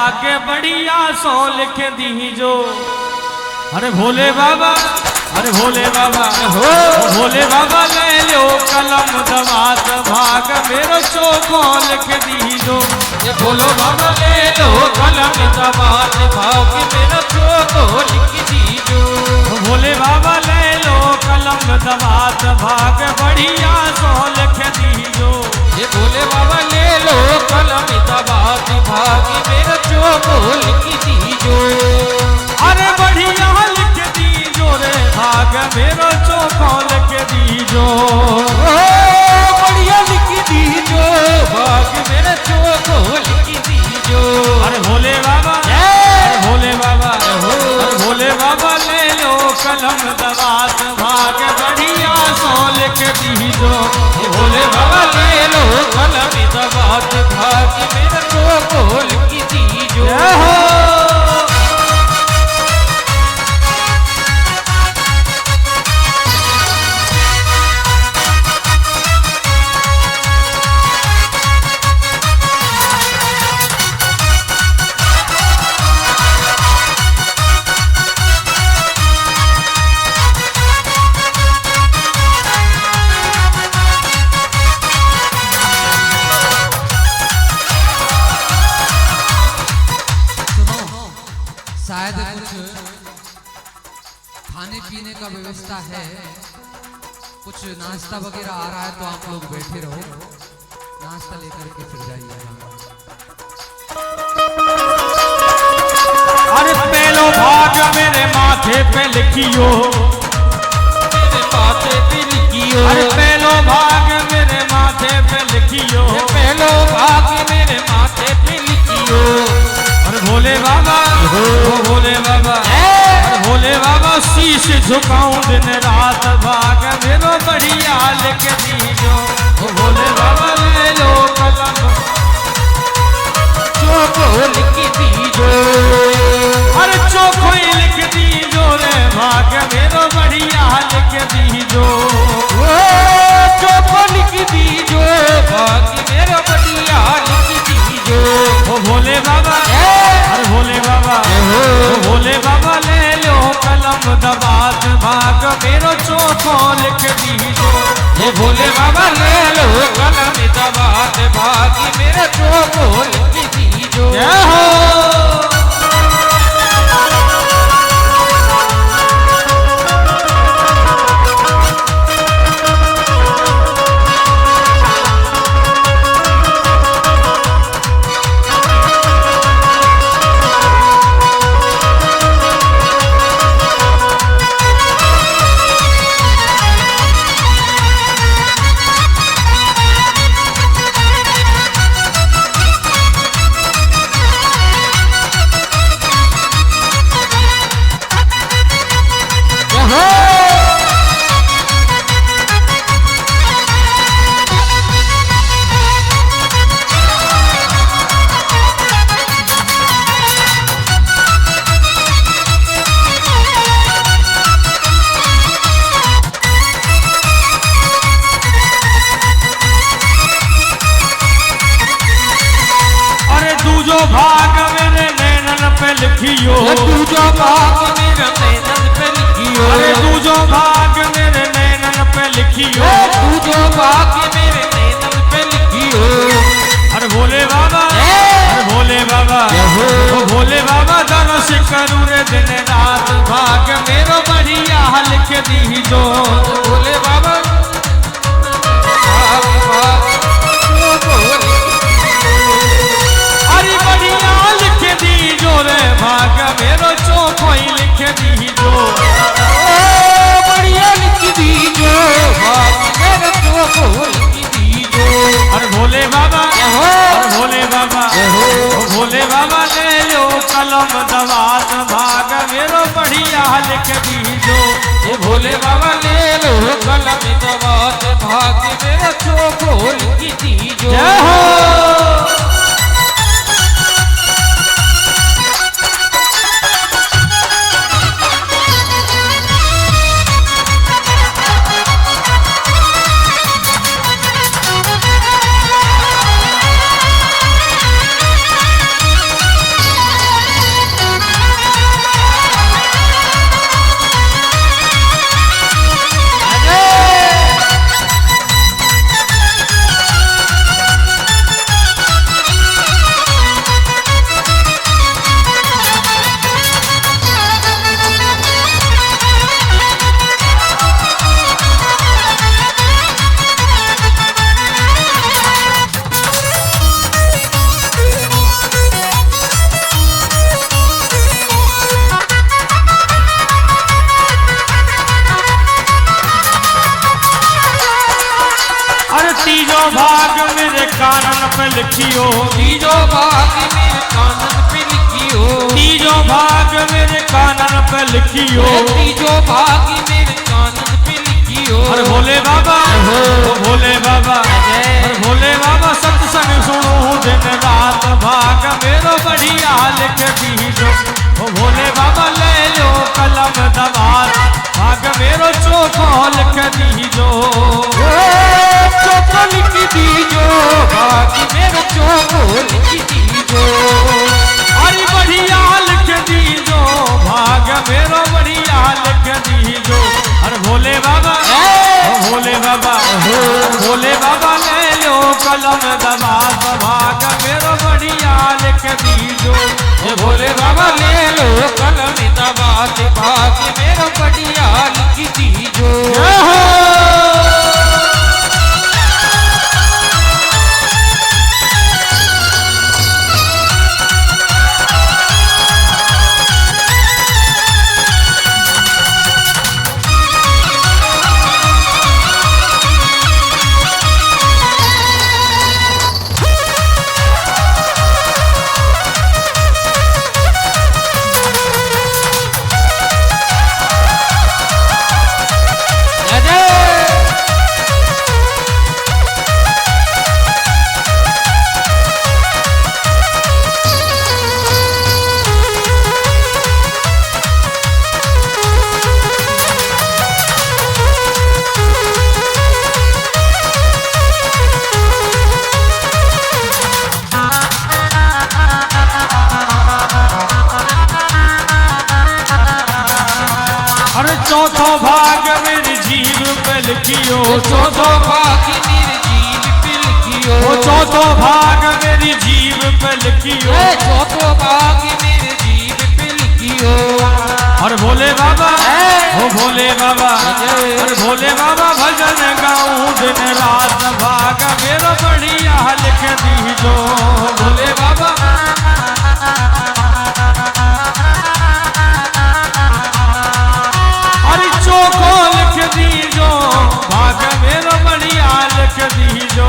भाग्य बढ़िया सो लिख दीजो। अरे भोले बाबा, अरे भोले बाबा हो, भोले बाबा ले लो कलम दवात भाग मेरो चोखो लिख दीजो। ये भोलो बाबा ले लो कलम दवात भाग मेरो चोखो लिख दीजो। भोले बाबा ले लो कलम दवात भाग बढ़िया सो लिख दीजो। ये भोले बाबा ले लो कलम दवात भाग मेरो चोखो लिख दीजो। अरे बढ़िया लिख दीजो रे भाग मेरो चोखो लिख दीजो। बढ़िया लिख दीजो भाग मेरा चोखो लिख दीजो। अरे भोले बाबा, अरे भोले बाबा, अरे भोले बाबा ले लो कलम दवात भाग बढ़िया सो लिख दीजो। भोले बाबा ले लो कलम दवात भाग मेरा चोखो लिख दीजो। शायद कुछ खाने पीने का व्यवस्था है, कुछ नाश्ता वगैरह आ रहा है, तो आप लोग बैठे रहो, नाश्ता लेकर के फिर जाइएगा। अरे पहलो भाग मेरे माथे पे लिखियो, मेरे माथे पे लिखियो। अरे पहलो भाग मेरे माथे पे लिखियो। पहलो भाग मेरे माथे पे लिखियो। अरे भोले बाबा, ओ भोले बाबा, अरे भोले बाबा शीश झुकाऊं दिन रात भाग मेरो बढ़िया लिख दीजो। ओ भोले बाबा ले लो कलम चोखो लिख दीजो। अरे चोखो ही लिख दीजो रे भाग मेरो बढ़िया लिख दीजो। चोखो लिख दीजो भाग मेरो बढ़िया लिख दीजो। ओ भोले बाबा, अरे भोले बाबा, ओ भोले बाबा ले लो कलम दवात भाग मेरो चोखो लिख दीजो। ये भोले बाबा ले लो कलम दवात भाग मेरा चोखो लिख दीजो। जय हो। भाग मेरे नैनन पे लिखियो। दूजो भाग मेरे नैनन पे लिखियो। अरे दूजो भाग मेरे नैनन पे लिखियो। दूजो भाग मेरे नैनन पे लिखियो। अरे भोले बाबा, अरे भोले बाबा, ओ भोले बाबा दर्श करूं रे दिन रात भाग मेरो बढ़िया लिख दीजो। भोले बाबा भाग भाग अरे बढ़िया लिख दीजो रे भाग मेरो चोखो ही लिख दीजो। बढ़िया लिख दीजो भाग मेरो चोखो लिख दीजो। अरे भोले बाबा, अरे भोले बाबा, ओ भोले बाबा ले लो कलम दवात भाग मेरो बढ़िया लिख दीजो। ये भोले बाबा ले लो कलम दवात भाग मेरो चोखो लिख दीजो। जय हो। पे लिखियो, तीजो भाग मेरे कानन पे लिखियो, तीजो भाग मेरे कानन पे लिखियो। तीजो भाग मेरे कानन पे लिखियो। अरे भोले बाबा, ओ भोले बाबा, अरे भोले बाबा सत्संग सुनो दिन रात भाग मेरो बढ़िया लिख दीजो। ओ भोले बाबा ले लो कलम दवात भाग मेरो चोखो लिख दीजो। चोखो लिख दीजो, भाग मेरो चोखो लिख दीजो। अरे बढ़िया लिख दीजो, भाग मेरो बढ़िया लिख दीजो। अरे भोले बाबा, ओ भोले बाबा, भोले बाबा ले लो कलम दवात भाग मेरो बढ़िया लिख दीजो। ये भोले बाबा ले लो कलम दवात भाग मेरो बढ़िया लिख दीजो। चौथो भाग मेरी जीव पे लिखियो, चौथो भाग मेरी जीव पे लिखियो। चौथो भाग मेरी जीव पे लिखियो। चौथो भाग मेरी जीव पे लिखियो। और भोले बाबा, ओ भोले बाबा, अरे भोले बाबा भजन गाऊं दिन रात भाग मेरो बढ़िया लिख दीजो। भोले बाबा, अरे चोखो लिख दीजो, भाग मेरो बढ़िया लिख दीजो।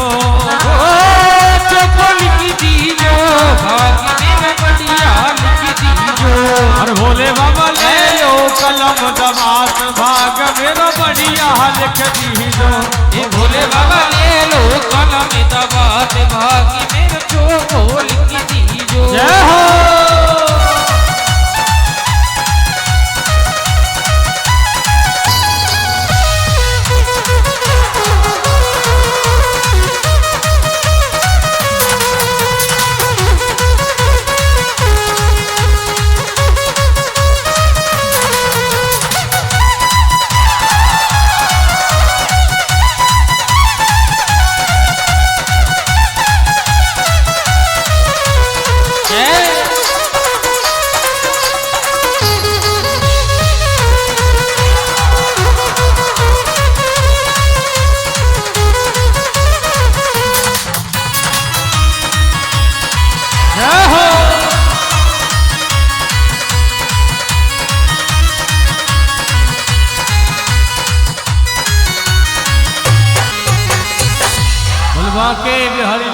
चोखो लिख दीजो, भाग मेरो बढ़िया लिख दीजो। और भोले बाबा ले लो कलम दवात भाग मेरो बढ़िया लिख दीजो। ये भोले बाबा ले लो कलम दवात भाग मेरो चोखो लिख दीजो। जय हो। के बिहारी